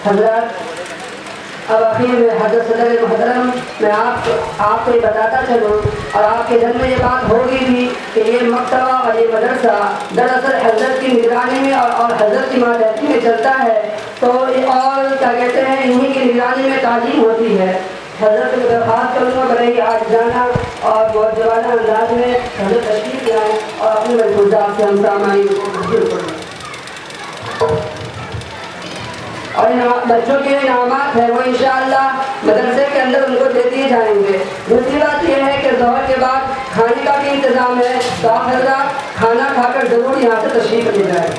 حضرات اب اخیر میں حضرت صدر محترم میں آپ کو یہ بتاتا چلوں اور آپ کے ذہن میں یہ بات ہوگی بھی کہ یہ مکتبہ اور یہ مدرسہ دراصل حضرت کی نگرانی میں اور حضرت کی ماتحتی میں چلتا ہے، تو اور کیا کہتے ہیں انہی کی نگرانی میں تعلیم ہوتی ہے۔ حضرت کو درخواست کروں گا بڑے ہی آج جانا اور بہت جوانہ انداز میں حضرت تشریف لائیں اور اپنے ملفوظات سے ہم سامعین کو تشکیل کریں۔ اور بچوں کے انعامات ہیں وہ انشاءاللہ مدرسے کے اندر ان کو دے دیے جائیں گے۔ دوسری بات یہ ہے کہ ظہر کے بعد کھانے کا بھی انتظام ہے، تو آپ حضرات کھانا کھا کر ضرور یہاں سے تشریف لے جائیں۔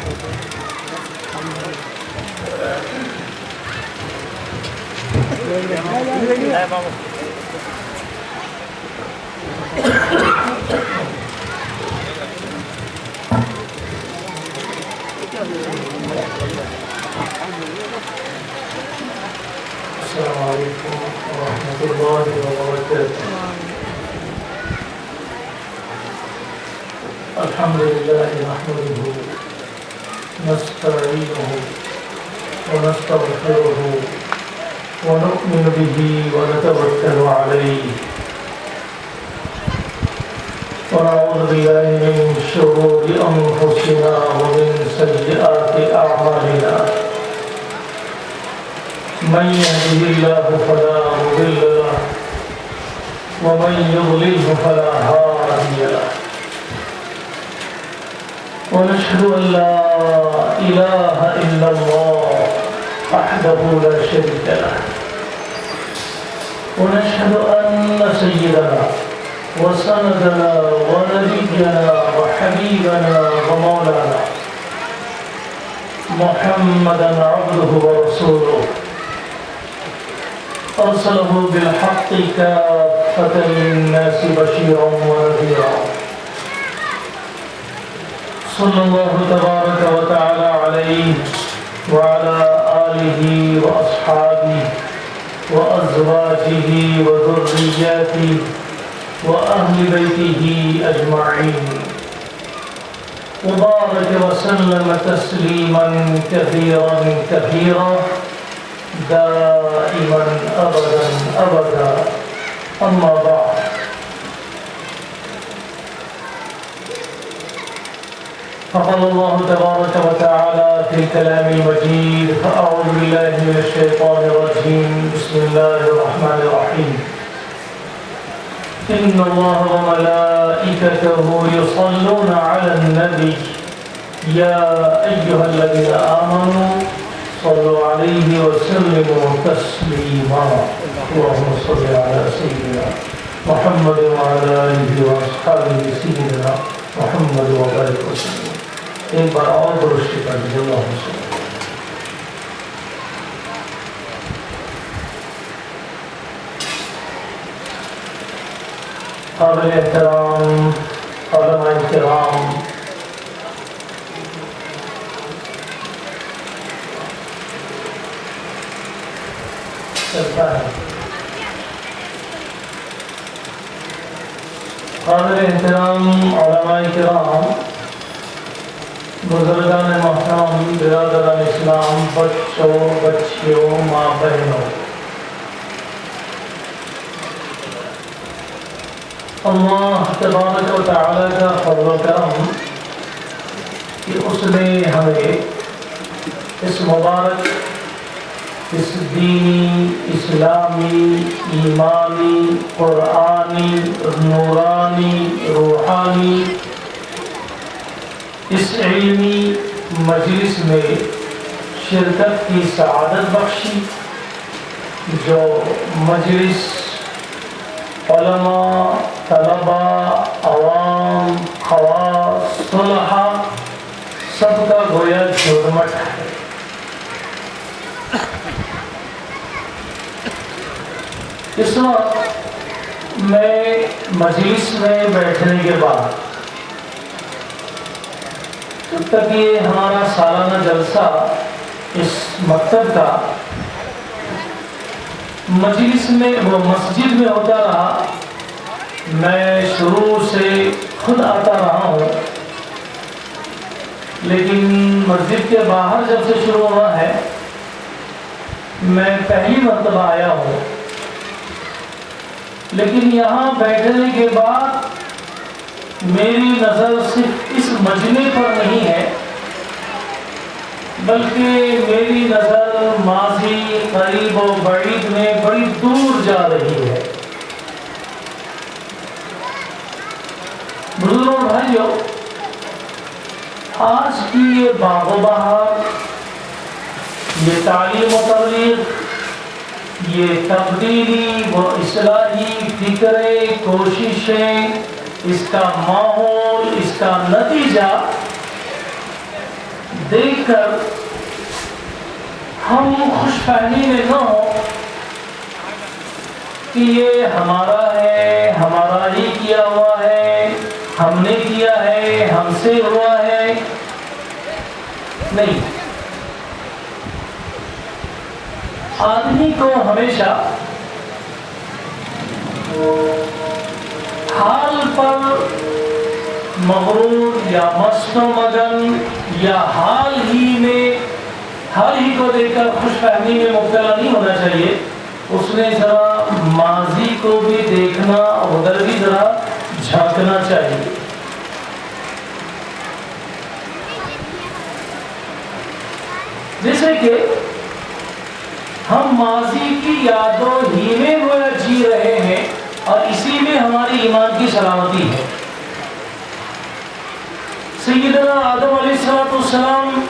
السلام علیکم ورحمۃ اللہ وبرکاتہ۔ الحمد للہ نحمده نستعینہ ونستغفرہ ونؤمن به ونتوکل علیہ ونعوذ باللہ من شرور انفسنا ومن سیئات اعمالنا، من يهده الله فلا مضل له ومن يضلله فلا هادي له، ونشهد أن لا إله إلا الله وحده لا شريك له، ونشهد أن سيدنا وسندنا ونبينا وحبيبنا ومولانا محمدا عبده ورسوله أرسله بالحق كافة للناس بشيرا ونذيرا، صلى الله تبارك وتعالى عليه وعلى آله وأصحابه وأزواجه وذرياته وأهل بيته أجمعين، وبارك وسلم تسليما كثيرا كثيرا دائما أبدا أبدا، أما بعد، فقال الله تبارك وتعالى في الكلام المجيد: فأعوذ بالله من الشيطان الرجيم، بسم الله الرحمن الرحيم، إن الله وملائكته يصلون على النبي يا أيها الذين آمنوا صلوا عليه وسلموا تسليما، اللهم صل على سيدنا محمد وعلى آله وأصحابه سيدنا محمد وبارك وسلم۔ ایک بار اور درود پڑھ لیجیے، اللهم صل۔ قابل احترام علماء کرام، قابل احترام علماء کرام، بزرگان محترم، برادران اسلام، بچوں بچیوں، ماں بہنوں، اللہ تبارک و تعالی کا فضل و کرم کہ اس نے ہمیں اس مبارک، اس دینی، اسلامی، ایمانی، قرآنی، نورانی، روحانی اس علمی مجلس میں شرکت کی سعادت بخشی، جو مجلس علماء، طلباء، عوام، خواص، صلحاء سب کا گویا جھرمٹ ہے۔ اس وقت میں مجلس میں بیٹھنے کے بعد، جب تک یہ ہمارا سالانہ جلسہ اس مکتب کا مجلس میں وہ مسجد میں ہوتا رہا، میں شروع سے خود آتا رہا ہوں، لیکن مسجد کے باہر جب سے شروع ہوا ہے میں پہلی مرتبہ آیا ہوں، لیکن یہاں بیٹھنے کے بعد میری نظر صرف اس مجمع پر نہیں ہے، بلکہ میری نظر ماضی، قریب و بعید میں بڑی دور جا رہی ہے۔ بزرگوں بھائیوں، آج کی یہ باغ و بہار، یہ تعلیم و تبلیغ، یہ تبدیلی و اصلاحی فکریں، کوششیں، اس کا ماحول، اس کا نتیجہ دیکھ کر ہم خوش فہمی میں نہ ہوں کہ یہ ہمارا ہے، ہمارا ہی کیا ہوا ہے، ہم نے کیا ہے، ہم سے ہوا ہے، نہیں۔ آدمی کو ہمیشہ حال پر مغرور یا مست و مگن یا حال ہی کو دیکھ کر خوش فہمی میں مبتلا نہیں ہونا چاہیے۔ اس نے ذرا ماضی کو بھی دیکھنا اور ادھر بھی ذرا جھانکنا چاہیے۔ جیسے کہ ہم ماضی کی یادوں ہی میں گویا جی رہے ہیں اور اسی میں ہماری ایمان کی سلامتی ہے۔ سیدنا آدم علیہ السلام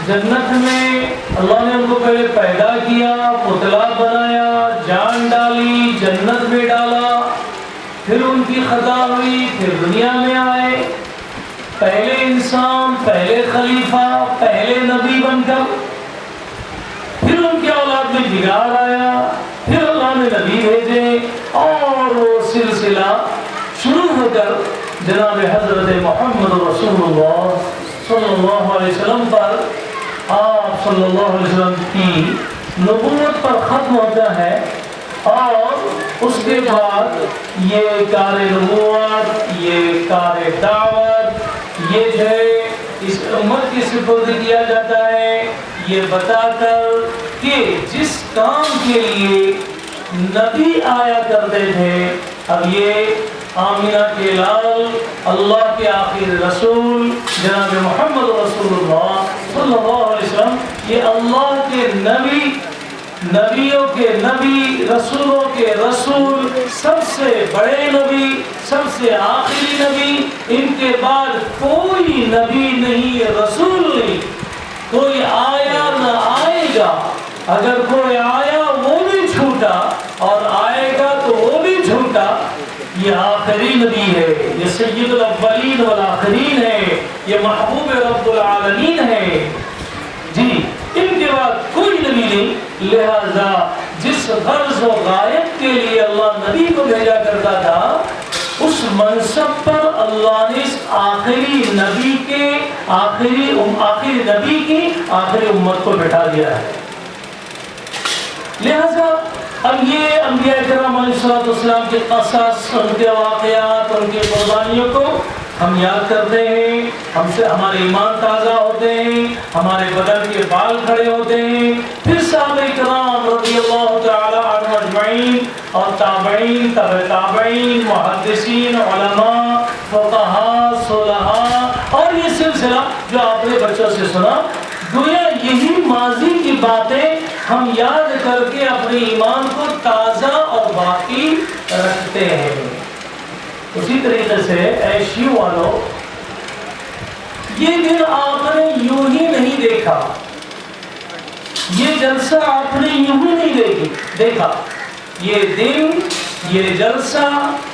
جنت میں اللہ نے ان کو پہلے پیدا کیا، پتلا بنایا، جان ڈالی، جنت میں ڈالا، پھر ان کی خطا ہوئی، پھر دنیا میں آئے، پہلے انسان، پہلے خلیفہ، پہلے نبی بن کر، پھر ان کی اولاد میں بگاڑ آیا، پھر اللہ نے نبی بھیجے، اور وہ سلسلہ شروع ہو کر جناب حضرت محمد رسول اللہ صلی اللہ علیہ وسلم پر، آپ صلی اللہ علیہ وسلم کی نبوت پر ختم ہوتا ہے۔ اور اس کے بعد یہ کار نبوت، یہ کار دعوت، یہ جو ہے اس امت کی سپرد کیا جاتا ہے، یہ بتا کر کہ جس کام کے لیے نبی آیا کرتے تھے، اب یہ آمینہ کے لال، اللہ کے آخر رسول جناب محمد رسول اللہ صلی اللہ علیہ وسلم، یہ اللہ کے نبی، نبیوں کے نبی، رسولوں کے رسول، سب سے بڑے نبی، سب سے آخری نبی، ان کے بعد کوئی نبی نہیں، رسول نہیں، کوئی آیا نہ آئے گا۔ اگر کوئی آیا وہ بھی جھوٹا اور آئے گا تو وہ بھی جھوٹا۔ یہ آخری نبی ہے، یہ سید الاولین والآخرین ہے، یہ محبوب رب العالمین ہے، جی، ان کے بعد کوئی نبی نہیں۔ لہذا جس غرض و غایت کے لیے اللہ نبی کو بھیجا کرتا تھا، اس منصب پر اللہ نے اس آخری نبی کی آخری امت کو بٹھا دیا ہے۔ لہذا اب یہ انبیاء کرام علیہ السلام کے قصص، ان کے واقعات، ان کی قربانیوں کو ہم یاد کرتے ہیں، ہم سے ہمارے ایمان تازہ ہوتے ہیں، ہمارے بدن کے بال کھڑے ہوتے ہیں۔ پھر صحابہ کرام رضی اللہ تعالی عنہم اجمعین اور تابعین، تبع تابعین، محدثین، علماء، فقہاء، صلحاء، اور یہ سلسلہ جو آپ نے بچوں سے سنا، گویا یہی ماضی کی باتیں ہم یاد کر کے اپنے ایمان کو تازہ اور باقی رکھتے ہیں۔ اسی طریقے سے اے شیعہ والو، یہ دن آپ نے یوں ہی نہیں دیکھا، یہ جلسہ آپ نے یوں ہی نہیں دیکھا، یہ دن، یہ جلسہ،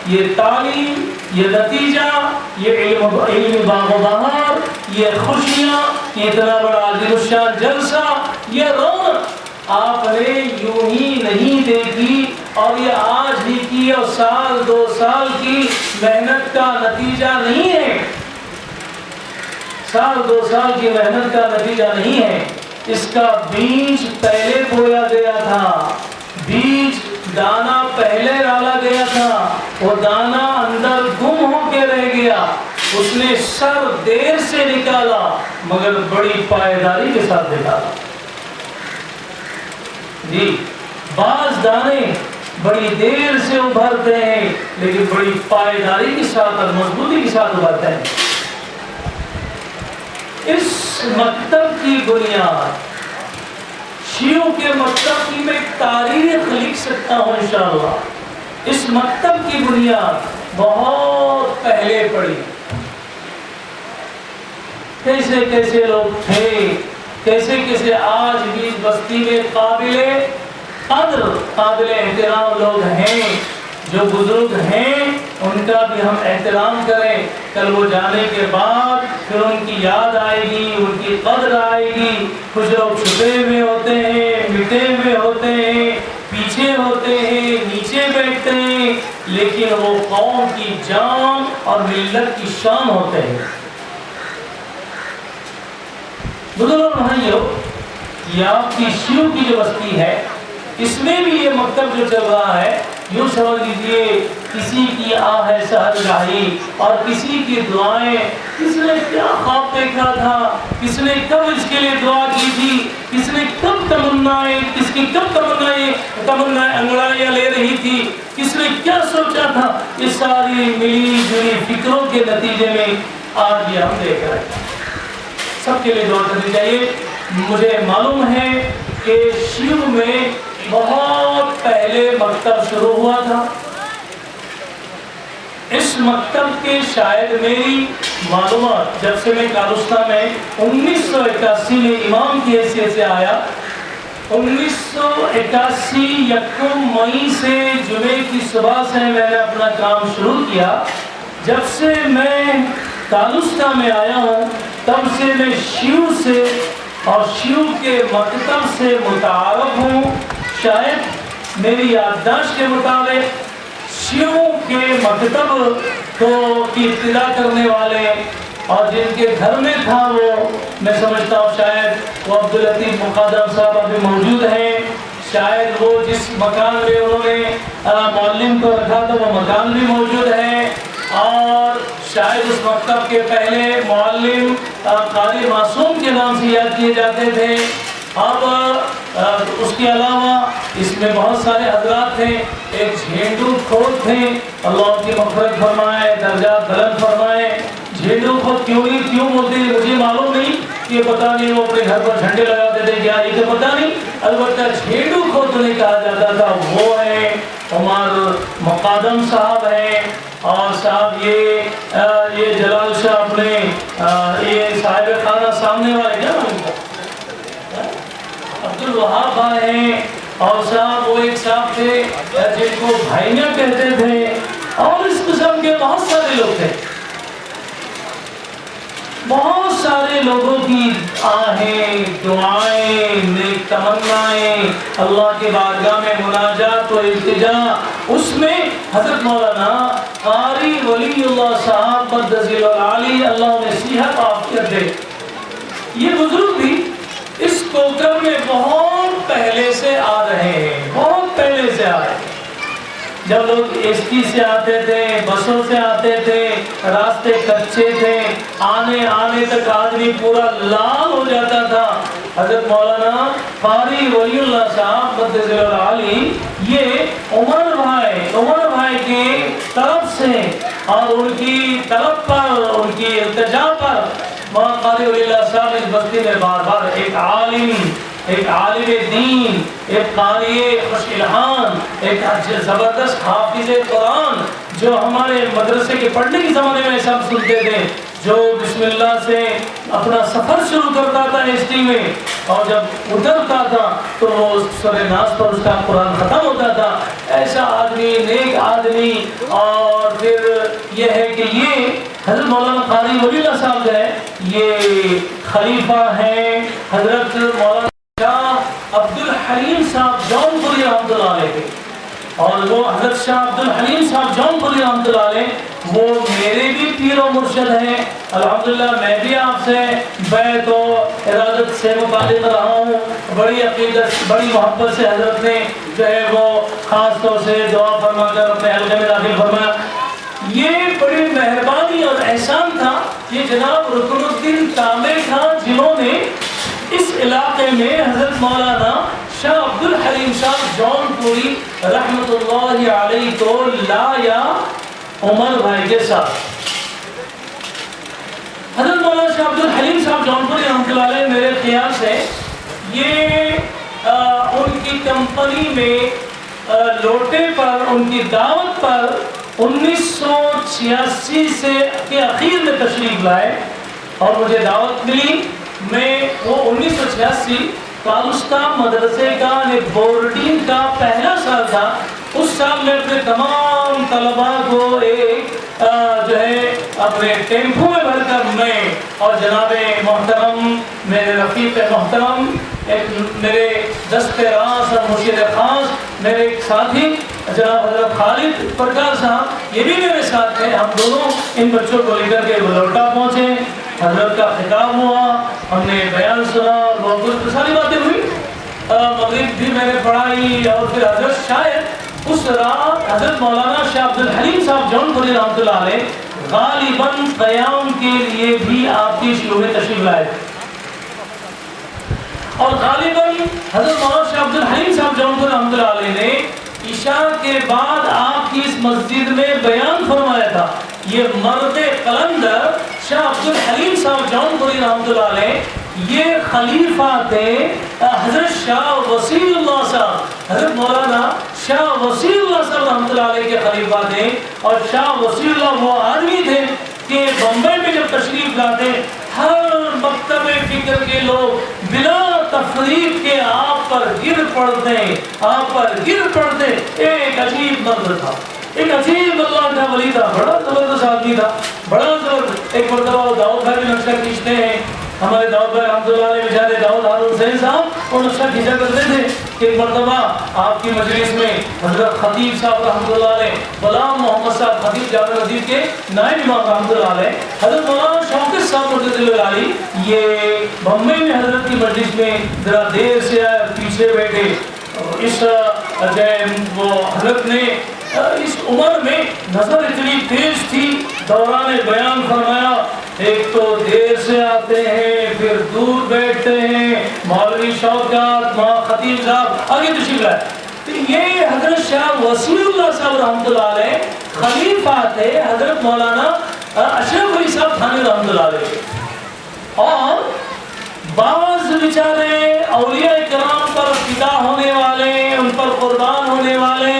یہ تعلیم، یہ نتیجہ، یہ علم باغ و بہار، یہ خوشیاں، یہ اتنا بڑا عظیم الشان جلسہ، یہ رونق آپ نے یوں ہی نہیں دیکھی، اور یہ آج ہی کی اور سال دو سال کی محنت کا نتیجہ نہیں ہے، سال دو سال کی محنت کا نتیجہ نہیں ہے۔ اس کا بیج پہلے بویا گیا تھا، بیج دانا پہلے ڈالا گیا تھا، وہ دانا اندر گم ہو کے رہ گیا، اس نے سر دیر سے نکالا مگر بڑی پائیداری کے ساتھ نکالا۔ جی بعض دانے بڑی دیر سے ابھرتے ہیں لیکن بڑی پائیداری کے ساتھ اور مضبوطی کے ساتھ ابھرتے ہیں. اس مکتب کی بنیاد شیعوں کے مکتب کی میں تاریخ لکھ سکتا ہوں انشاءاللہ. اس مکتب کی بنیاد بہت پہلے پڑی. کیسے کیسے لوگ تھے, کیسے کیسے آج بھی اس بستی میں قابل قدر قابل احترام لوگ ہیں. جو بزرگ ہیں ان کا بھی ہم احترام کریں. کل وہ جانے کے بعد پھر ان کی یاد آئے گی, ان کی قدر آئے گی. کچھ لوگ چھپے ہوئے ہوتے ہیں, مٹے ہوئے ہوتے ہیں, پیچھے ہوتے ہیں, نیچے بیٹھتے ہیں, لیکن وہ قوم کی جان اور ملت کی شان ہوتے ہیں. بزرگ بھائیو, یہ آپ کی شیعوں کی جو بستی ہے اس میں بھی یہ مکتب جو چل رہا ہے, یوں سمجھ لیجیے کسی کی آہ ہے سحرگاہی اور کسی کی دعائیں, کس نے کیا خواب دیکھا تھا, کس نے کب اس کے لیے دعا کی تھی, کس نے کب تمنائیں, کس کی کب تمنائیں انگڑائیاں لے رہی تھی, کس نے کیا سوچا تھا, یہ ساری ملی جلی فکروں کے نتیجے میں آج یہ ہم دیکھ رہے ہیں. سب کے لیے دعا کرنی چاہیے. مجھے معلوم ہے کہ شیعوں میں بہت پہلے مکتب شروع ہوا تھا. اس مکتب کے شاید میری معلومات جب سے میں کالوستا میں 1981 میں امام کی حیثیت سے آیا, 1981 یکم مئی سے جمعے کی صبح سے میں نے اپنا کام شروع کیا. جب سے میں کالوستا میں آیا ہوں تب سے میں شیعوں سے اور شیعوں کے مکتب سے متعارف ہوں. شاید میری یادداشت کے مطابق شیعوں کے مکتب کی ابتدا کرنے والے اور جن کے گھر میں تھا وہ میں سمجھتا ہوں شاید وہ عبداللطیف مقدم صاحب ابھی موجود ہیں. شاید وہ جس مکان میں انہوں نے معلم کو رکھا تھا وہ مکان بھی موجود ہے. اور شاید اس مکتب کے پہلے معلم قاری معصوم کے نام سے یاد کیے جاتے تھے. اب اس کے علاوہ اس میں بہت سارے حضرات تھے. ایک جھینڈو کھوت تھے, اللہ ان کی مغفرت فرمائے, درجات بلند فرمائے. جھینڈو کھوت کیوں بولتے ہیں مجھے معلوم نہیں, کہ پتہ نہیں وہ اپنے گھر پر جھنڈے لگاتے تھے کیا, یہ تو پتہ نہیں. البتہ جھینڈو کھوت انہیں کہا جاتا تھا. وہ ہیں عمر مقدم صاحب ہیں. اور صاحب یہ جلال شاہ اپنے یہ صاحب خانہ سامنے والے کیا عبدالوہاب بھائی ہیں. اور صاحب وہ ایک صاحب تھے جن کو بھائیاں کہتے تھے. اور اس قسم کے بہت سارے لوگ تھے. بہت سارے لوگوں کی آہیں, دعائیں, نیک تمنائیں, اللہ کے بارگاہ میں مناجات و التجا. اس میں حضرت مولانا قاری ولی اللہ صاحب مدذل العالی اللہ نے صحت عافیت دے, یہ بزرگ بھی اس کوکر میں بہت پہلے سے آ رہے ہیں, بہت پہلے سے آ رہے ہیں. جب لوگ ایس ٹی سے آتے تھے, بسوں سے آتے تھے, راستے کچے تھے, آنے تک آدمی پورا لال ہو جاتا تھا. حضرت مولانا قاری ولی اللہ صاحب مدذل العالی یہ عمر بھائی کی طرف سے اور ان کی طلب پر, ان کی التجا پر مولانا قاری ولی اللہ صاحب اس بستی میں بار بار ایک عالم دین, ایک قاری خوش الحان, ایک زبردست حافظ قرآن جو ہمارے مدرسے کے پڑھنے کے زمانے میں سب سنتے تھے, جو بسم اللہ سے اپنا سفر شروع کرتا تھا ایس ٹی میں, اور جب اترتا تھا تو وہ سورہ ناس پر اس کا قرآن ختم ہوتا تھا. ایسا آدمی, نیک آدمی. اور پھر یہ ہے کہ یہ حضرت مولانا قاری ولی اللہ صاحب جو ہے یہ خلیفہ ہیں حضرت مولانا شاہ عبدالحلیم صاحب جون پوری رحمۃ اللہ علیہ کے. اور وہ حضرت شاہ عبدالحلیم صاحب جون پوری رحمۃ اللہ علیہ وہ میرے بھی پیر و مرشد ہیں. الحمدللہ میں بھی آپ سے بیعت و ارادت سے متعلق رہا ہوں. بڑی عقیدت, بڑی محبت سے حضرت نے جو ہے وہ خاص طور سے دعا فرما کر اپنے حلقے میں داخل فرمایا. یہ بڑی مہربانی اور احسان تھا. یہ جناب رکن الدین تامر خان جنہوں نے اس علاقے میں حضرت مولانا شاہ عبد الحلیم صاحب جون پوری رحمت اللہ علیہ کو لایا عمر بھائی کے ساتھ. حضرت مولانا شاہ عبد الحلیم صاحب جون پوری رحمت اللہ علیہ میرے خیال سے یہ ان کی کمپنی میں لوٹے پر ان کی دعوت پر 1986 سے کے اخیر میں تشریف لائے اور مجھے دعوت ملی. میں وہ 1986 کالستا مدرسے کا بورڈنگ کا پہلا سال تھا. اس سال میں اپنے تمام طلباء کو ایک جو ہے اپنے ٹیمپو میں بھر کر میں اور جناب محترم میرے رفیق محترم ایک میرے دست راس اور مرشد خاص میرے ایک ساتھی جناب حضرت خالد پرکار صاحب یہ بھی میرے ساتھ تھے. ہم دونوں ان بچوں کو لے کر کے بلوٹا پہنچے. حضرت کا خطاب ہوا, ہم نے بیان سنا اور بہت ساری باتیں ہوئی. مغرب بھی میں نے پڑھائی اور پھر حضرت شاید اس رات حضرت مولانا شاہ عبد الحلیم صاحب جون پوری رحمۃ اللہ علیہ غالباً قیام کے لیے بھی آپ کی شروع میں تشریف لائے اور غالباً حضرت مولانا شاہ عبد الحلیم صاحب جون پوری رحمۃ اللہ علیہ نے عشاء کے بعد آپ کی اس مسجد میں بیان فرمایا تھا. یہ مرد قلندر شاہ عبد الحلیم صاحب جون پوری رحمۃ اللہ علیہ یہ خلیفہ تھے حضرت شاہ وسیع اللہ صاحب. حضرت مولانا شاہ وسیع اللہ صاحب رحمۃ اللہ علیہ کے خلیفہ تھے اور شاہ وسیع اللہ وہ آدمی تھے کہ بمبئی میں جب تشریف لاتے ہر مکتب فکر کے لوگ بلا تفریق کے آپ پر گر پڑتے. ایک عجیب مرد تھا, ایک عجیب اللہ کا ولی تھا, بڑا زبردست آدمی تھا, بڑا زبردست. ایک مرتبہ داؤد بھائی بھی نقشہ کھینچتے ہیں. ہمارے داؤد بھائی رحمۃ اللہ علیہ بیچارے داؤد ہارون حسین صاحب وہ نقشہ کھینچا کرتے تھے کہ ایک مرتبہ آپ کی مجلس میں حضرت خطیب صاحب رحمۃ اللہ علیہ غلام محمد صاحب خطیب جامع مسجد کے نائب امام رحمۃ اللہ علیہ حضرت مولانا شوکت صاحب مرتضی اللہ علیہ یہ بمبئی میں حضرت کی مجلس میں ذرا دیر سے آئے پیچھے بیٹھے. اس وہ حضرت نے اس عمر میں نظر اتنی تیز تھی دوران بیان فرمایا ایک تو دیر سے آتے ہیں پھر دور بیٹھتے ہیں. مولوی شوکت خطیب صاحب آگے تشریف لائے. تو یہ حضرت شاہ وسیع اللہ صاحب رحمۃ اللہ علیہ خلیفہ تھے حضرت مولانا اشرف علی صاحب تھانوی رحمۃ اللہ علیہ. اور بعض بیچارے اولیاء کرام پر فدا ہونے والے ان پر قربان ہونے والے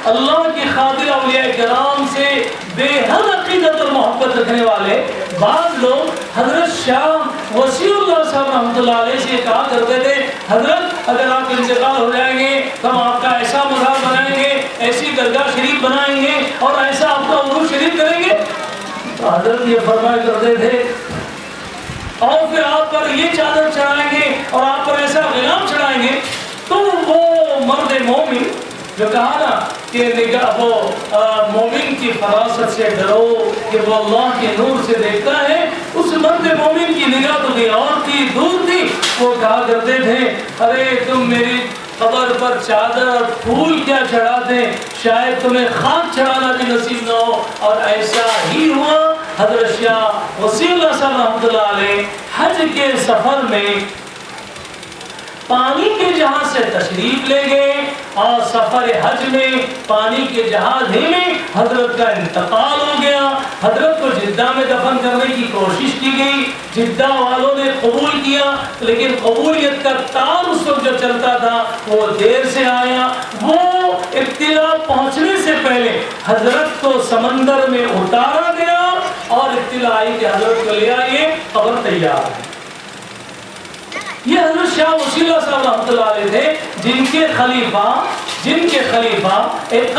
اللہ کی خاطر اولیاء کرام سے بے حد عقیدت اور محبت رکھنے والے بعض لوگ حضرت شاہ وسیع اللہ صاحب رحمۃ اللہ علیہ سے کہا کرتے تھے حضرت اگر آپ انتقال ہو جائیں گے تو ہم آپ کا ایسا مزار بنائیں گے, ایسی درگاہ شریف بنائیں گے اور ایسا آپ کا عروج شریف کریں گے. تو حضرت یہ فرمایا کرتے تھے اور پھر آپ پر یہ چادر چڑھائیں گے اور آپ پر ایسا غلام چڑھائیں گے. تو وہ مرد مومن جو کہا نا کہ نگاہ وہ مومن کی فراست سے ڈرو کہ وہ اللہ کے نور سے دیکھتا ہے, اس مرد مومن کی نگاہ تو کہیں اور تھی, دور تھی. وہ کہا کرتے تھے ارے تم میری قبر پر چادر اور پھول کیا چڑھاتے, شاید تمہیں خاک چڑھانا بھی نصیب نہ ہو. اور ایسا ہی ہوا. حضرت شاہ وسیع اللہ صاحب رحمۃ اللہ علیہ حج کے سفر میں پانی کے جہاز سے تشریف لے گئے اور سفر حج میں پانی کے جہاز ہی میں حضرت کا انتقال ہو گیا. حضرت کو جدہ میں دفن کرنے کی کوشش کی گئی, جدہ والوں نے قبول کیا لیکن قبولیت کا تار اس وقت جو چلتا تھا وہ دیر سے آیا. وہ اطلاع پہنچنے سے پہلے حضرت کو سمندر میں اتارا گیا اور اطلاع آئی کہ حضرت کو لے آئیے قبر تیار ہے. یہ حضرت شاہ وسیع اللہ صاحب رحمۃ اللہ علیہ تھے جن کے خلیفہ ایک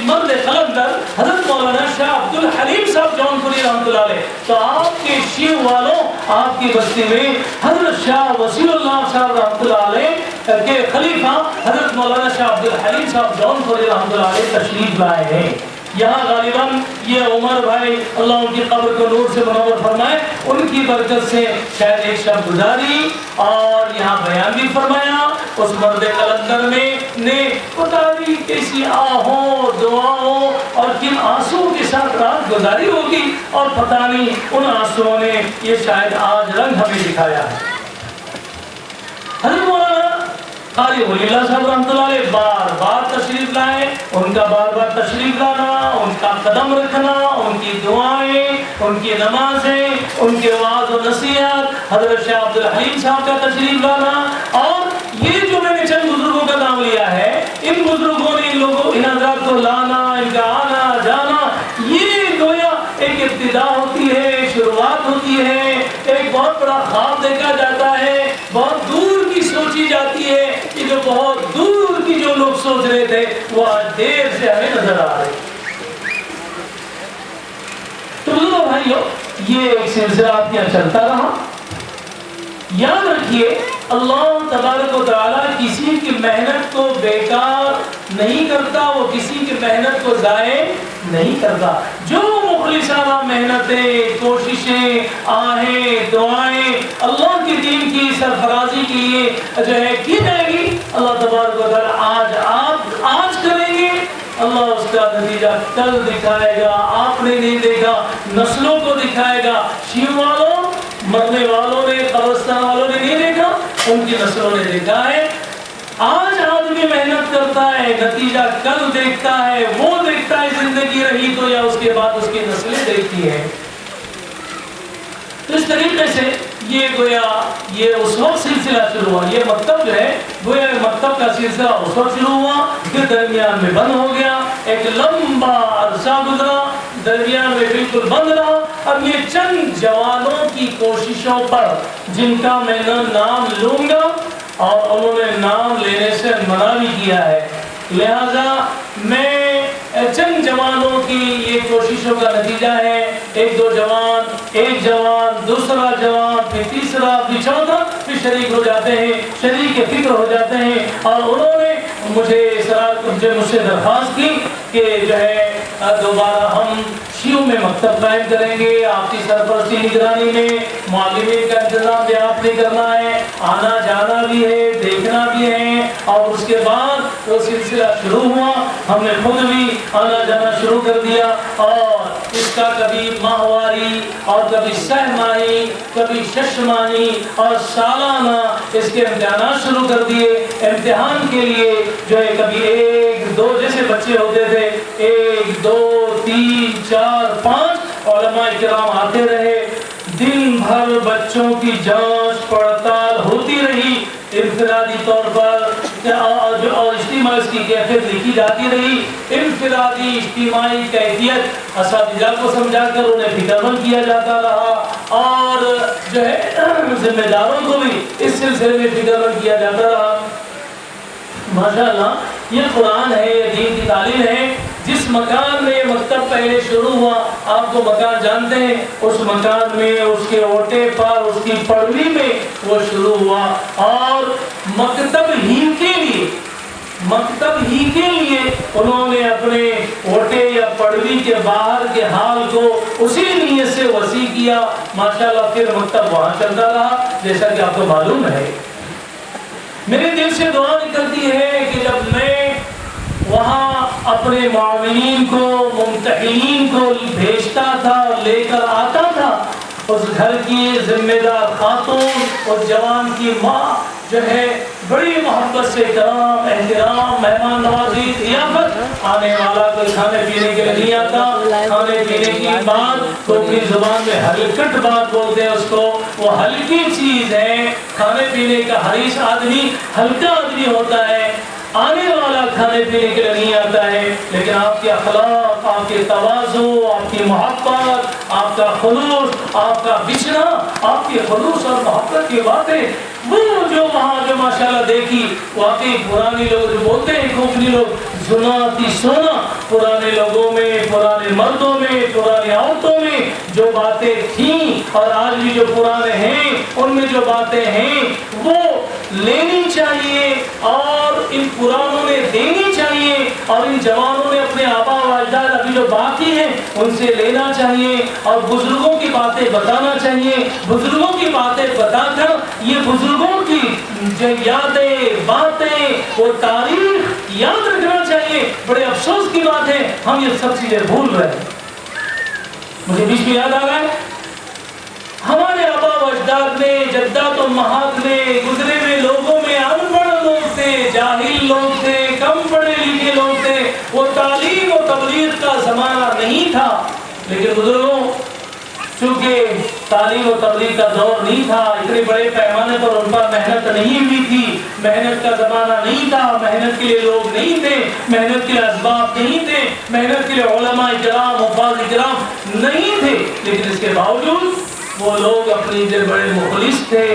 مرد قلندر حضرت مولانا شاہ عبد الحلیم صاحب جون پوری رحمۃ اللہ علیہ. تو آپ کے شیعہ والوں آپ کی بستی میں حضرت شاہ وسیع اللہ صاحب رحمۃ اللہ علیہ کے خلیفہ حضرت مولانا شاہ عبد الحلیم صاحب جون پوری رحمۃ اللہ علیہ تشریف لائے ہیں. یہاں غالباً یہ عمر بھائی اللہ ان کی قبر کو نور سے منور فرمائے, ان کی برکت سے شاید ایک شب گزاری اور یہاں بیان بھی فرمایا. اس مرد قلندر نے پتہ نہیں کیسی آہوں دعاؤں اور کن آنسوں کے ساتھ رات گزاری ہوگی اور پتہ نہیں ان آنسوں نے یہ شاید آج رنگ ہمیں دکھایا ہے. حضرت مولانا قاری ولی اللہ صاحب رحمۃ اللہ علیہ بار بار تشریف لائے، ان کا بار بار تشریف لانا، ان کا قدم رکھنا، ان کی دعائیں، ان کی نمازیں، ان کے وعظ و نصیحت، حضرت شیخ عبد الحلیم صاحب کا تشریف لانا، اور یہ جو میں نے چند بزرگوں کا نام لیا ہے، ان بزرگوں نے ان حضرات کو لانا، ان کا آنا جانا، یہ گویا ایک ابتدا ہوتی ہے، شروعات ہوتی ہے، ایک بہت بڑا خواب دیکھا جاتا ہے، بہت دور کی سوچی جاتی ہے کہ جو بہت دور کی جو لوگ سوچ رہے تھے وہ آج دیر سے ہمیں نظر آ رہے۔ تو بزرگوں بھائیو، یہ ایک سلسلہ آپ کے یہاں چلتا رہا۔ یاد رکھیے اللہ تبارک و تعالیٰ کسی کی محنت کو بیکار نہیں کرتا، وہ کسی کی محنت کو ضائع نہیں کرتا۔ جو مخلصانہ محنتیں، کوششیں، آہیں، دعائیں اللہ کے دین کی سرفرازی کے لیے جو ہے کی جائے گی، اللہ تبارک و تعالیٰ آج کریں گے، اللہ اس کا نتیجہ کل دکھائے گا۔ آپ نے نہیں دیکھا، نسلوں کو دکھائے گا۔ شیعہ والوں، مرنے والوں نے، قبرستان والوں نے نہیں دیکھا، ان کی نسلوں نے دیکھا ہے۔ آج آدمی محنت کرتا ہے، نتیجہ کل دیکھتا ہے، وہ دیکھتا ہے زندگی رہی تو یا اس کے بعد اس کی نسلیں دیکھتی ہیں۔ تو اس طریقے سے یہ گویا یہ اس وقت سلسلہ شروع ہوا، یہ مکتب جو ہے گویا مکتب کا سلسلہ اس وقت شروع ہوا، پھر درمیان میں بند ہو گیا، ایک لمبا عرصہ گزرا، درمیان میں بالکل بند رہا۔ اب یہ چند جوانوں کی کوششوں پر جن کا میں نام لوں گا اور انہوں نے نام لینے سے منع بھی کیا ہے، لہذا میں چند جوانوں کی یہ کوششوں کا نتیجہ ہے، ایک دو جوان، ایک جوان، دوسرا جوان، پھر تیسرا، پھر چوتھا، پھر شریک ہو جاتے ہیں، شریک فکر ہو جاتے ہیں، اور انہوں نے مجھ سے درخواست کی کہ جو ہے دوبارہ ہم شیعوں میں مکتب قائم کریں گے، آپ کی سرپرستی نگرانی میں، معلمین کا انتظام بھی آپ نے کرنا ہے، آنا جانا بھی ہے، دیکھنا بھی ہے۔ اور اس کے بعد وہ سلسلہ شروع ہوا، ہم نے خود بھی آنا جانا شروع کر دیا، اور اس کا کبھی ماہواری اور کبھی سہ ماہی، کبھی شش ماہی اور سالانہ اس کے امتحانات شروع کر دیے۔ امتحان کے لیے جو ہے کبھی 1 2 جیسے بچے ہوتے تھے، 1 2 3 4 5 علماء کرام آتے رہے، دن بھر بچوں کی جانچ پڑتال ہوتی رہی، انفرادی طور پر اور اجتماعی اس کی کیفیت لکھی جاتی رہی۔ انفرادی اجتماعی کیفیت اساتذہ کو سمجھا کر انہیں فکر مند کیا جاتا رہا، اور جو ہے ذمہ داروں کو بھی اس سلسلے میں فکر مند کیا جاتا رہا۔ ماشاءاللہ یہ قرآن ہے، یہ دین کی تعلیم ہے۔ جس مکان میں یہ مکتب پہلے شروع ہوا، آپ کو مکان جانتے ہیں، اس مکان میں اس کے اوٹے پر اس کی پڑوی میں وہ شروع ہوا، اور مکتب ہی کے لیے انہوں نے اپنے اوٹے یا پڑوی کے باہر کے حال کو اسی نیت سے وسیع کیا۔ ماشاءاللہ پھر مکتب وہاں چلتا رہا، جیسا کہ آپ کو معلوم ہے۔ میرے دل سے دعا نکلتی ہے کہ جب میں وہاں اپنے معاونین کو، ممتحنین کو بھیجتا تھا اور لے کر آتا تھا، اس گھر کی ذمہ دار خاتون اور جوان کی ماں جو ہے بڑی محبت سے کرام، احترام، مہمان نوازی، ضیافت، آنے والا کوئی کھانے پینے کے لیے نہیں آتا، کھانے پینے کی بات تو اپنی زبان میں ہلکٹ بات بولتے ہیں اس کو، وہ ہلکی چیز ہے۔ کھانے پینے کا حریص آدمی ہلکا آدمی ہوتا ہے، آنے والا کھانے پینے کے لیے نہیں آتا ہے، لیکن آپ کے اخلاق، آپ کے تواضع، آپ کی محبت، آپ کا خلوص، آپ کا بچنا، آپ کی خلوص اور محبت کی باتیں، وہ جو وہاں جو ماشاءاللہ دیکھی، واقعی پرانے لوگ جو بولتے ہیں، کھوپڑی لوگ، زناتی سونا، پرانے لوگوں میں، پرانے مردوں میں، پرانی عورتوں میں جو باتیں تھیں، اور آج بھی جو پرانے ہیں ان میں جو باتیں ہیں وہ لینی چاہیے، اور ان پرانوں نے دینی چاہیے، اور ان جوانوں نے اپنے آبا و اجداد ابھی جو باقی ہیں ان سے لینا چاہیے، اور بزرگوں کی باتیں بتانا چاہیے۔ بزرگوں کی باتیں بتا کر یہ بزرگوں کی جو یادیں، باتیں، وہ تاریخ یاد رکھنا چاہیے۔ بڑے افسوس کی بات ہے ہم یہ سب چیزیں بھول رہے ہیں۔ مجھے بیچ میں یاد آ رہا ہے، ہمارے آبا و اجداد میں، جدات و امہات میں، گزرے ہوئے لوگوں میں ان پڑھ لوگ تھے، لوگ تھے، کم پڑھے لکھے لوگ تھے، وہ تعلیم و تبلیغ کا زمانہ نہیں تھا. لیکن بزرگوں چونکہ تعلیم و تبلیغ کا دور نہیں تھا، اتنے بڑے پیمانے پر ان پر محنت نہیں ہوئی تھی، محنت کا زمانہ نہیں تھا، محنت کے لیے لوگ نہیں تھے، محنت کے لیے اسباب نہیں تھے، محنت کے لیے علماء کرام حفاظ کرام نہیں تھے. لیکن اس کے باوجود وہ لوگ اپنی دل بڑے مخلص تھے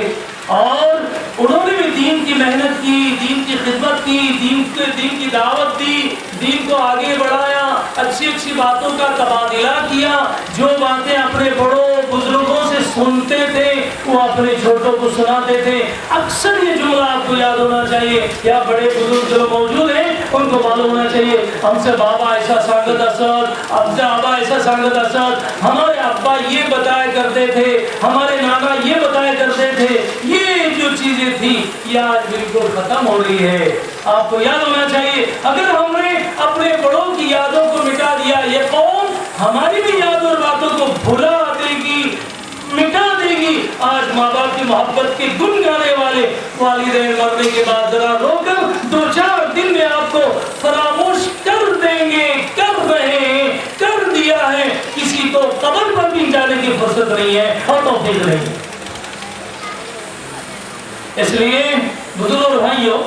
اور انہوں نے بھی دین کی محنت کی، دین کی خدمت کی، دین کی دعوت دی، دین کو آگے بڑھایا، اچھی اچھی باتوں کا تبادلہ کیا. جو باتیں اپنے بڑوں بزرگوں سے سنتے تھے وہ اپنے چھوٹوں کو سناتے تھے. اکثر یہ جملہ آپ کو یاد ہونا چاہیے، یا بڑے بزرگ جو موجود ہیں ان کو معلوم ہونا چاہیے. ہم سے بابا ایسا سانگت اسد، اب سے آبا ایسا سانگت اسد، ہمارے ابا یہ بتایا کرتے تھے، ہمارے نانا یہ بتایا کرتے تھے. یہ جو چیزیں تھی یہ آج بالکل ختم ہو رہی ہے. آپ کو یاد ہونا چاہیے اگر ہم نے اپنے بڑوں کی یادوں کو مٹا دیا، یہ قوم ہماری بھی یادوں اور باتوں کو بھلا دے گی، مٹا دے گی. آج ماں باپ کی محبت کے گن گانے والے والدین مرنے کے بعد ذرا رو کر 2-4 دن میں آپ کو فراموش کر دیں گے، کر رہے ہیں، کر دیا ہے. کسی کو قبر پر بھی جانے کی فرصت نہیں ہے اور توفیق نہیں ہے. اس لیے بزرگ اور بھائیوں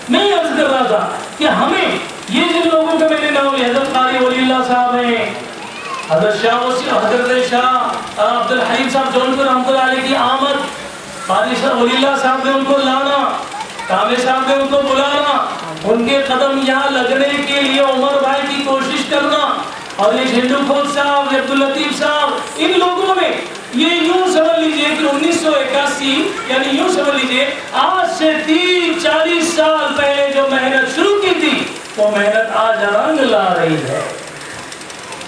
میں یہ عرض کر رہا تھا کہ ہمیں یہ جن لوگوں کا میں نے نام لیا، حضرت قاری ولی اللہ صاحب ہیں، حضرت شاہ وسیع، حضرت شاہ عبد الحلیم صاحب جونپور رحمۃ اللہ علیہ کی آمد، قاری شاہ ولی اللہ صاحب نے ان کو لانا، کامل صاحب نے ان کو بلانا، ان کے قدم یہاں لگنے کے لیے عمر بھائی کی کوشش کرنا، اور یہ جھنڈو کھول صاحب، عبداللطیف صاحب، ان لوگوں نے یہ یوں سمجھ لیجئے کہ 1981 یعنی یوں سمجھ لیجئے آج سے 30-40 سال پہلے جو محنت شروع کی تھی وہ محنت آج رنگ لا رہی ہے.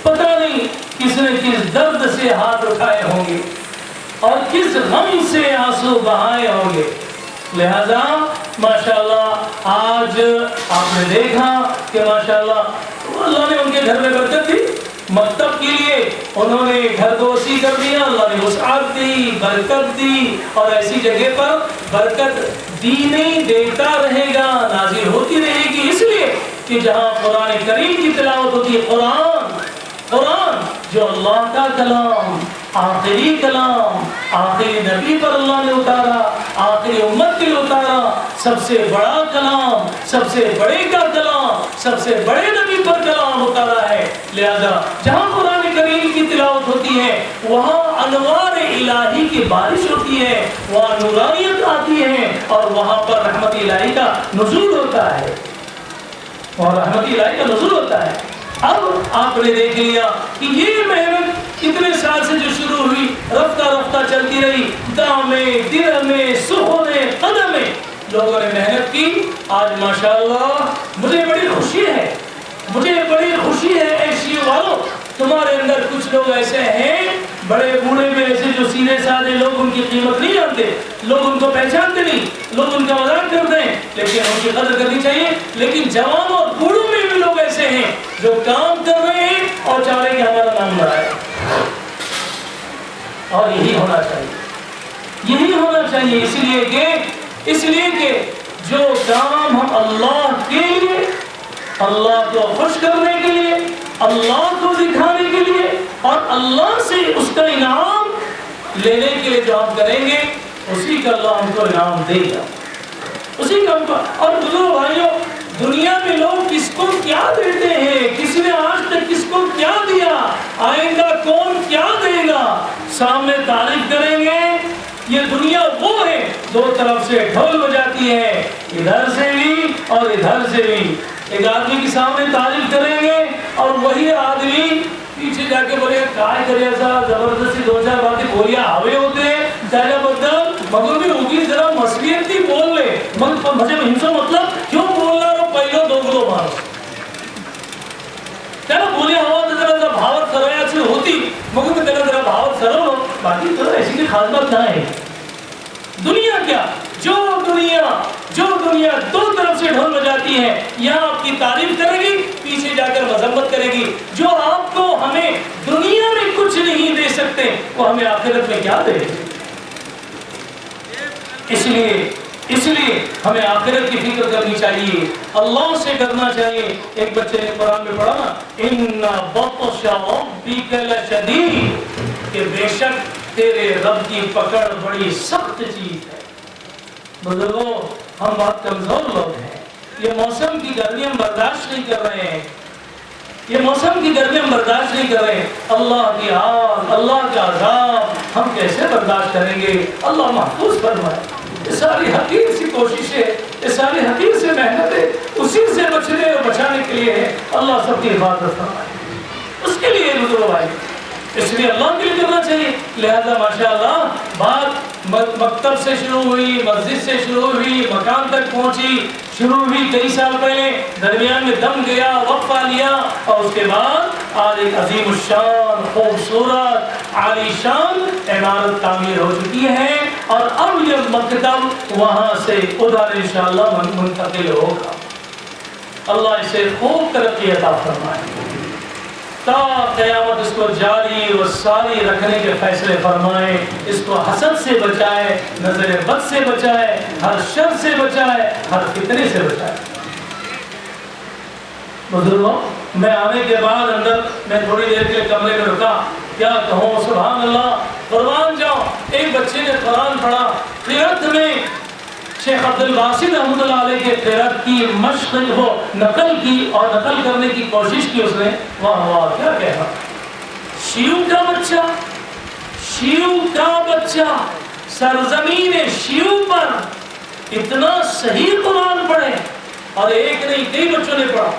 پتہ نہیں کس نے کس درد سے ہاتھ اٹھائے ہوں گے اور کس غم سے آنسو بہائے ہوں گے. لہذا ماشاءاللہ آج آپ نے دیکھا کہ ماشاءاللہ اللہ نے ان کے گھر میں برکت دی. مکتب کے لیے انہوں نے گھر کو وسیع کر دیا، اللہ نے وسعت دی، برکت دی، اور ایسی جگہ پر برکت دینی دیتا رہے گا، نازل ہوتی رہے گی. اس لیے کہ جہاں قرآن کریم کی تلاوت ہوتی ہے، قرآن جو اللہ کا کلام، آخری کلام، آخری نبی پر اللہ نے اتارا، آخری امت کے لیے اتارا، سب سے بڑا کلام، سب سے بڑے کا کلام، سب سے بڑے نبی پر کلام اتارا ہے. لہذا جہاں قرآن کریم کی تلاوت ہوتی ہے وہاں انوار الہی کی بارش ہوتی ہے، وہاں نورانیت آتی ہے، اور وہاں پر رحمت الہی کا نزول ہوتا ہے، اور رحمت الہی کا نزول ہوتا ہے. اب آپ نے دیکھ لیا کہ یہ محنت اتنے سال سے جو شروع ہوئی رفتہ رفتہ چلتی رہی، دامے درہمے سہولے قدمے لوگوں نے محنت کی. آج ماشاءاللہ مجھے بڑی خوشی ہے، مجھے بڑی خوشی ہے ایشی والوں، تمہارے اندر کچھ لوگ ایسے ہیں بڑے بوڑھے میں ایسے جو سیدھے سادے لوگ ان کی قیمت نہیں جانتے، لوگ ان کو پہچانتے نہیں، لوگ ان کا مذاق کرتے ہیں، لیکن ان کی قدر کرنی چاہیے. لیکن جوانوں اور بوڑھوں میں بھی لوگ ایسے ہیں جو کام کر رہے ہیں اور چاہ رہے ہیں کہ ہمارا نام بڑھائے. اور یہی ہونا چاہیے، یہی ہونا چاہیے. اس لیے کہ جو کام ہم اللہ کے لیے، اللہ کو خوش کرنے کے لیے، اللہ کو دکھانے کے لیے اور اللہ سے اس کا انعام لینے کے لیے جو ہم کریں گے اسی کا اللہ ہم کو انعام دے گا، اسی کا ہم کو. اور بزرگ بھائیوں دنیا میں لوگ کس کو کیا دیتے ہیں، کس نے آج تک کس کو کیا دیا، آئندہ کون کیا دے گا، سامنے تعریف کریں گے. یہ دنیا وہ ہے دو طرف سے ڈھول بجاتی ہے، ادھر سے بھی اور ادھر سے بھی. ایک آدمی کے سامنے تعریف کریں گے اور وہی آدمی پیچھے جا کے بولے کائے کرے ایسا زبردستی 2-4 باتیں بولیا ہوئے ہوتے ہیں جائے بدل مگر بھی ہوگی ذرا مسئلیت تھی بول لے مجھے ہنسو مطلب کیوں بولنا رو پہلو دوگلو مارو تیرا بولیا ہوا تو ذرا بھاوت سرویا سے ہوتی مگر میں تیرا ذرا بھاوت سرو باقی تو ایسی کی خاص بات نہ ہے. دنیا کیا جو دنیا دو طرف سے ڈھول بجاتی ہے، یہاں آپ کی تعریف کرے گی، پیچھے جا کر مذمت کرے گی. جو آپ کو ہمیں دنیا میں کچھ نہیں دے سکتے وہ ہمیں آخرت میں کیا دے. اس لیے ہمیں آخرت کی فکر کرنی چاہیے، اللہ سے کرنا چاہیے۔ ایک بچے نے قرآن میں پڑھا نا، ان بطش ربک لشدید، کہ بے شک تیرے رب کی پکڑ بڑی سخت چیز ہے۔ بزرگوں، ہم بہت کمزور لوگ ہیں، یہ موسم کی گرمی ہم برداشت نہیں کر رہے ہیں، یہ موسم کی گرمی ہم برداشت نہیں کر رہے ہیں۔ اللہ کی آگ، اللہ کا عذاب ہم کیسے برداشت کریں گے؟ اللہ محفوظ فرمائے۔ یہ ساری حقیر سی کوششیں، یہ ساری حقیر سے محنتیں اسی سے بچنے اور بچانے کے لیے ہے۔ اللہ سب کی حفاظت فرمائے، اس کے لیے بزرگوں بھائی، اس لیے اللہ کے لیے کرنا چاہیے۔ لہذا ماشاءاللہ بات مکتب سے شروع ہوئی، مسجد سے شروع ہوئی، مکان تک پہنچی، شروع ہوئی کئی سال پہلے، درمیان میں دم گیا، وقفہ لیا، اور اس کے بعد آج ایک عظیم الشان، خوبصورت، عالی شان عمارت تعمیر ہو چکی ہے، اور اب یہ مکتب وہاں سے ادھر انشاءاللہ منتقل ہوگا۔ اللہ اسے خوب ترقی عطا فرمائے، تا قیامت اس کو جاری و ساری رکھنے کے فیصلے فرمائے، اس کو حسد سے بچائے، نظر بد سے بچائے، ہر شر سے بچائے، ہر فتنے سے بچائے۔ بزرگوں، میں آنے کے بعد اندر میں تھوڑی دیر کے کمرے میں رکا، کیا کہوں، سبحان اللہ، قربان جاؤں، ایک بچے نے قرآن پڑھا، قرأت میں شیخ عبد الباسط رحمۃ اللہ علیہ کے قرأت کی مشق وہ نقل کی اور نقل کرنے کی کوشش کی اس نے، واہ واہ کیا کہا، شیعو کا بچہ، شیعو کا بچہ سرزمین شیعو پر اتنا صحیح قرآن پڑھے، اور ایک نہیں کئی بچوں نے پڑھا،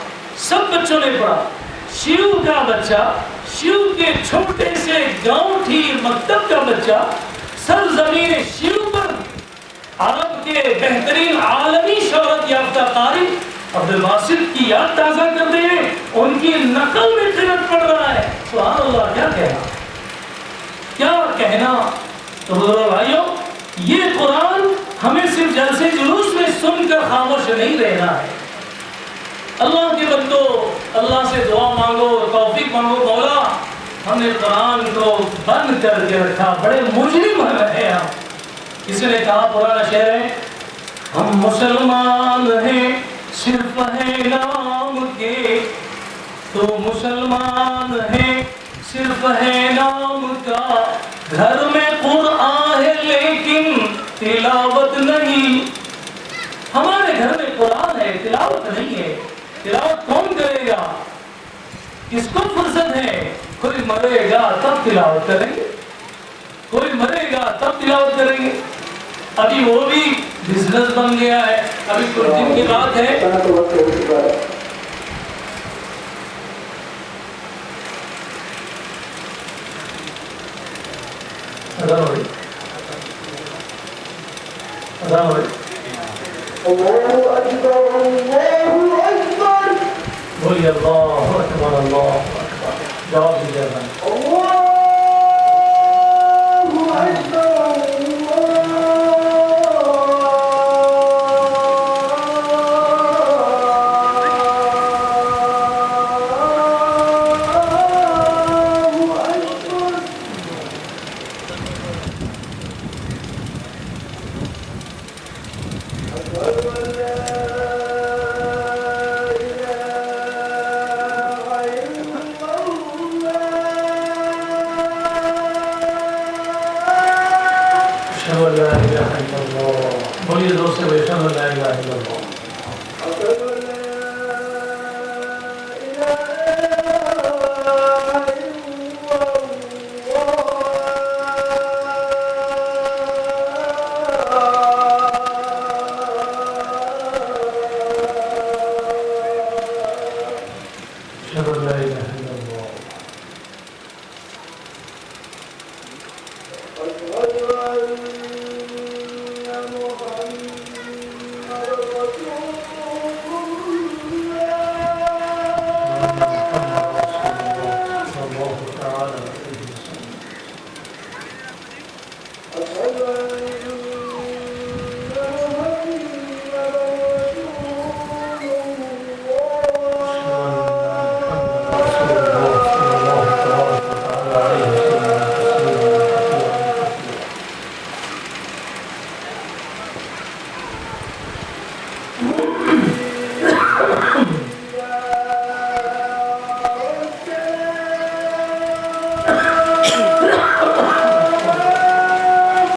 سب بچوں نے پڑھا، شیعو کا بچہ، شیعو کے چھوٹے سے گاؤں تھی مکتب کا بچہ، سرزمین شیعو پر عرب کے بہترین عالمی شہرت یافتہ قاری عبد الباسط کی یاد تازہ کرتے ہیں، ان کی نقل میں قرأت پڑھ رہا ہے۔ سبحان اللہ، کیا کہنا، کیا کہنا۔ تو بزرگوں بھائیوں، یہ قرآن ہمیں صرف جلسے جلوس میں سن کر خاموش نہیں رہنا ہے۔ اللہ کے بندو، اللہ سے دعا مانگو، توفیق مانگو، مولا ہم نے قرآن کو بند کر کے رکھا، بڑے مجرم ہیں ہم۔ کسی نے کہا، پرانا شعر ہے، ہم مسلمان ہیں صرف ہے نام کے، تو مسلمان ہیں صرف ہے نام کا، گھر میں قرآن ہے لیکن تلاوت نہیں۔ ہمارے گھر میں قرآن ہے، تلاوت نہیں ہے۔ تلاوت کون کرے گا؟ کس کو فرصت ہے؟ کوئی مرے گا تب تلاوت کریں گے، کوئی مرے گا تب تلاوت کریں گے۔ ابھی وہ بھی بزنس بن گیا ہے، ابھی کچھ دن کی بات ہے، بولیے اللہ اکبر، اللہ اکبر، جواب دیجیے گا۔ بولیے دوست سے، لا الہ الا اللہ۔